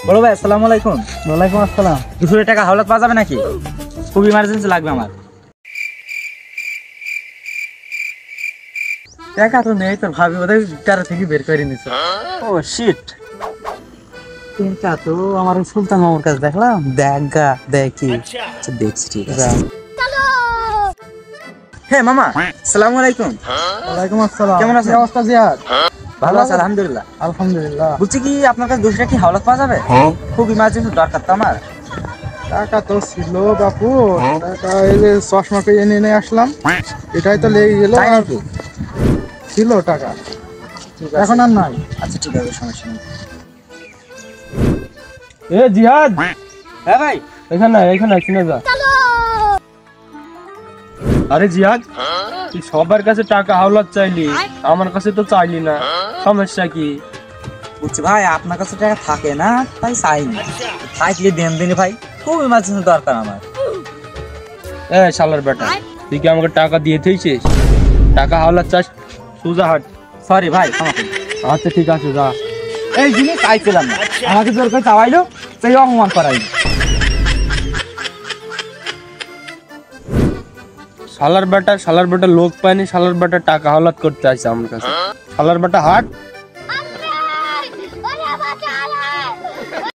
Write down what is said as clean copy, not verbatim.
বড় ভাই আসসালামু আলাইকুম। ওয়ালাইকুম আসসালাম। 200 টাকা হাওলাত পাওয়া যাবে নাকি? খুব ইমার্জেন্সি লাগবে আমার। টাকা তো নেই, তোর ভাবি ওদের টাকা থেকে বের করে নিছে। ও শিট। টাকা তো আমার ওই সুলতান মামার কাছে দেখলাম, দেখা দেখি। আচ্ছা দেখছি, ঠিক আছে। হ্যাঁ মামা, আসসালামু আলাইকুম। ওয়ালাইকুম আসসালাম। কেমন আছেন? কি অবস্থা জিয়াদ? ভালো আছে আলহামদুলিল্লাহ। আলহামদুলিল্লাহ। বলছি কি আপনার কাছে 200 টাকা কি হাওলাত পাওয়া যাবে? খুব ইমার্জেন্সি দরকার তো আমার। টাকা তো ছিল বাপু, টাকা এই যে চশমা পেয়ে এনে আসলাম, এটাই তো লেগে গেল। তাই আর নাকি? ছিল টাকা, ঠিক আছে। এখন আর নাই। আচ্ছা ঠিক আছে, সমস্যা নেই। এ জিহাদ, হ্যাঁ ভাই। এখানে শুনে যা। আরে জিহাদ, তুই সবার কাছে টাকা হাওলাত চাইলি, আমার কাছে তো চাইলি না, সমস্যা কি? বলছি ভাই আপনার কাছে টাকা থাকে না তাই চাইনি, থাকলে দেন দিনে ভাই, খুব ইমার্জেন্সি দরকার আমার। এ শালার বেটা, তুই কি আমাকে টাকা দিয়ে থেছিস? টাকা হাওলাত চাস, সোজা হাট। সরি ভাই, ক্ষমা করুন। আচ্ছা ঠিক আছে, যা। এই জিনিস চাইছিলাম না, আমাকে জোর করে চাওয়াইলো, সেই অপমান করাইলো। শালার বেটা লোক পায়নি, শালার বেটা টাকা হাওলাত করতে আসছে আমার কাছে। শালার বেটা হাট।